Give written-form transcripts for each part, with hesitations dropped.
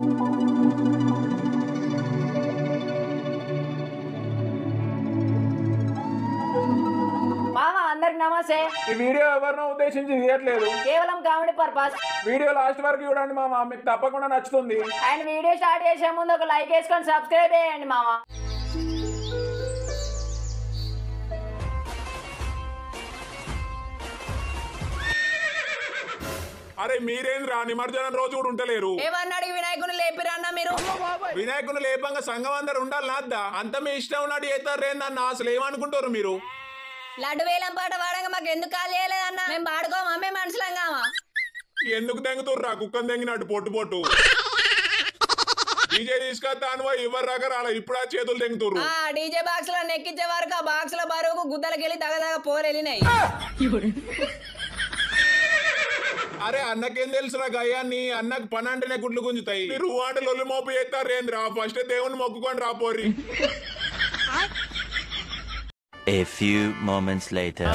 మామా అందరికి నమస్తే. ఈ వీడియో ఎవరినో ఉద్దేశించి తీయట్లేదు, కేవలం కామెడీ పర్పస్. వీడియో లాస్ట్ వరకు చూడండి మామ, మీకు తప్పకుండా నచ్చుతుంది. అండ్ వీడియో స్టార్ట్ చేసే ముందు ఒక లైక్ వేసుకొని సబ్స్క్రైబ్ చేయండి మామా. అరే మీరేంద్రా నిమజ్జనం రోజు కూడా ఉంటలేరు? ఏమన్నాడు వినాయకుని లేపిరన్న మీరు? వినాయకుని లేపంగా సంఘం అందరు ఉండాలి నాద్దా? అంత మీ ఇష్టం ఉన్నట్టు చేస్తారు ఏందన్న? అసలు ఏమనుకుంటారు మీరు? లడ్డు వేలం పాట పాడంగా మాకు ఎందుకు కాల్ చేయలేదన్న? మేము పాడుకోమా? మేము మనుషులం కామా? ఎందుకు తెంగుతుర్రా కుక్కని తెంగినట్టు పొట్టు పొట్టు? డీజే తీసుకొస్తా అనువో ఎవరు రకరాల ఇప్పుడు ఆ చేతులు తెంగుతుర్రు. డీజే బాక్స్ లో నెక్కించే వరకు ఆ బాక్స్ లో బరువుకు గుద్దలకెళ్ళి దగదగ పోరెళ్ళినాయి. అరే అన్నకేం తెలుసురా గయ్యాన్ని? అన్నకు పని అంటేనే గుడ్లు గుంజుతాయి. మీరు వాటి లొల్లి మోపు చేస్తారు ఏంద్రా? ఫస్ట్ దేవుని మొక్కుకొని రాపోరి. A few moments later.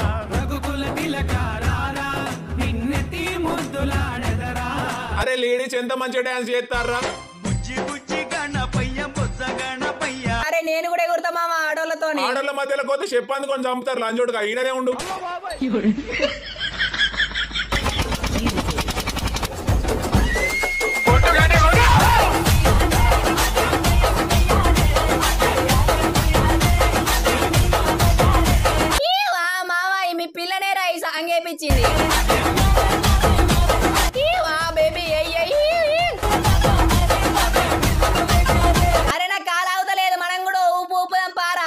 అరే లేడీస్ ఎంత మంచిగా డాన్స్ చేస్తారా? అరే నేను కూడా ఎగురుతా మామ ఆడోళ్ళతో. ఆడోళ్ళ మధ్యలో కొత్త చెప్పంది కొంచెం చంపుతారు లంచోడుగా. ఈడనే ఉండు. మీ పిల్లనే రా ఈ సాంగ్ వేయించింది. అరే నా కాలు అవుతలేదు, మనం కూడా ఊపు ఊపుదాం పారా.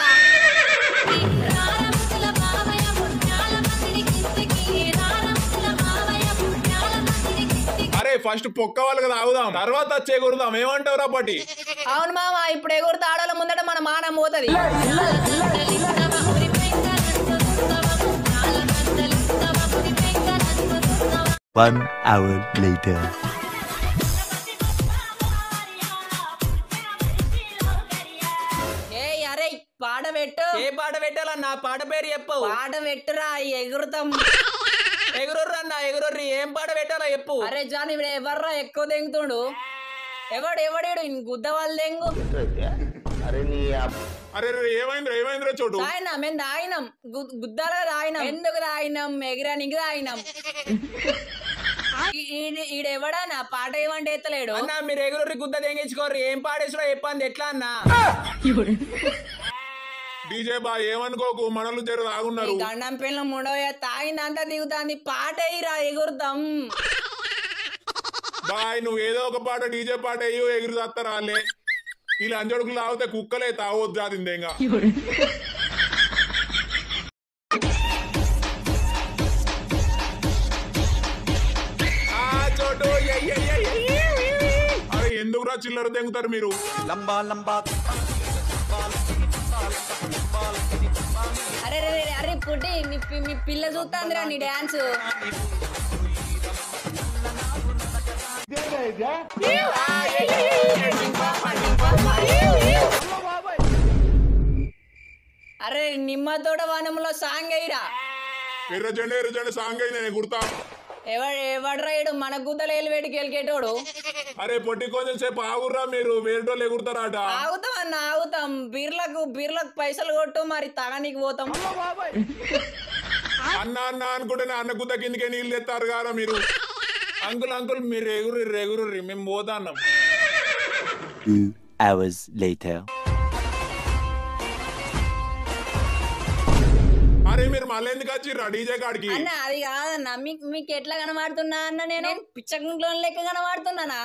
అరే ఫస్ట్ పొక్క వాళ్ళకి తాగుదాం, తర్వాత వచ్చే ఎగురుదాం. ఏమంటావురా పట్టి? అవును మామ, ఇప్పుడు ఎగురుతా ఆడోళ్ళ ముందట మన మానం పోతుంది. 1 hour later. అరే పాట పెట్టు. ఏ పాట పెట్టాలన్నా? పాట పేరు చెప్పు. పాట పెట్టురా, ఎగురుతాం. ఎగురొర్రన్నా ఎగురొర్రి. ఏం పాట పెట్టాలా చెప్పు. అరే జాన్ ఇప్పుడు ఎవర్రా ఎక్కువ దెంగుతుండు? ఎవడేడు గుద్ద వాళ్ళు దెంగు. అరే ఏమైందిరా చోటు? తాగినా మేము తాగినాం, గుద్దాలుగా తాగినాం. ఎందుకు తాగినాం? ఎగిరానికి తాగినాం. ఈడెవడా నా పాట ఏమంటే ఎత్తలేడు. అన్నా మీరు ఎగురొర్రి గుద్ద తెంగించుకోర్రి. ఏం పాడేసినా చెప్పండి ఎట్లా అన్నా? డీజే బా ఏమనుకోకు, మనలు జర తాగున్నారు. గండం పిల్లలు మూడవ తాగిందంతా దిగుతాంది. పాట వేయిరా ఎగురుతాం. బాయ్ నువ్వు ఏదో ఒక పాట డీజే పాట అయ్యో ఎగురు తాస్తారా వాళ్ళే. ఈ లంచొడుకులు తాగితే కుక్కలే తాగొద్దు జాతిందేగా. చోటు అరే ఎందుకురా చిల్లర తెంగుతారు మీరు? అరే అరే పుట్టి మీ పిల్ల చూస్తాందిరా నీ డాన్స్. అరే నిమ్మ తోట వనంలో సాంగ్ అయ్యిరా. ఎర్రజెండ సాంగ్ అయి నేను గుర్తా. ఎవడ్రాయుడు మన గుద్దలు వేడికి వెళ్ళేటోడు. అరే పొట్టి కొంచెం సేపు ఆగుర్రా, మీరు వేరేటోళ్ళు ఎగురుతారాట. ఆగుతాం అన్న ఆగుతాం. బీర్లకు పైసలు కొట్టు, మరి తాగనీకి పోతాం. అన్న అనుకుంటేనే అన్న గుద్ద కిందకే నీళ్ళు తెస్తారు కదా మీరు. అంకుల్ మీరు ఎగురు మేము పోతాన్నాం. 2 hours later. అరే మీరు మళ్ళీ ఎందుకు వచ్చిర్రా డీజే కాడికి? అన్న అది కాదన్న, మీకు ఎట్లా కనబడుతున్నా అన్న? నేను పిచ్చకుంట్లో లెక్క కనబడుతున్నానా?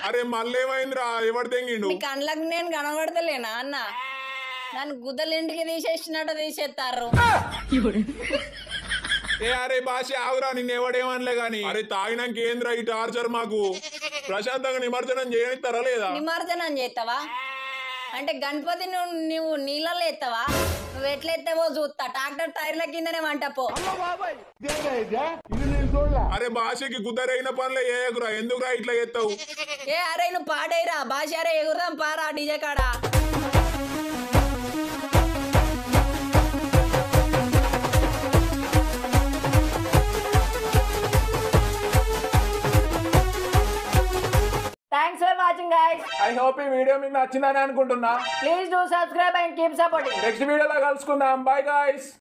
అరే మళ్ళీ ఏమైందిరా? ఎవడు తెంగిండు? మీ కళ్ళకు నేను కనబడతలేనా అన్న? నన్ను గుద్దలు ఇంటికి తీసేసినట్టు తీసేస్తారు. అరే భాష ఆగురా, నిన్ను ఎవడేమనలే గాని. అరే తాగినాక ఏంద్రా ఈ టార్చర్? మాకు ప్రశాంతంగా నిమజ్జనం చేయనిస్తారా లేదా? నిమజ్జనం చేస్తావా అంటే గణపతి నువ్వు నీళ్ళలో ఎత్తావా? నువ్వు ఎట్లా ఎత్తావో చూస్తా. ట్రాక్టర్ టైర్ల కిందనే వంటపో. అరే భాషకి కుదరైన పనులే చేయకురా. ఎందుకురా ఇట్లా ఎత్తావు? అరే నువ్వు పాడేరా భాష. అరే ఎగురుదాం పారా డీజే కాడా. Thanks for watching guys. I hope ఈ వీడియో మీకు నచ్చిందని అనుకుంటున్నా. Please do subscribe and keep supporting. Next వీడియోలో కలుసుకుందాం. Bye guys.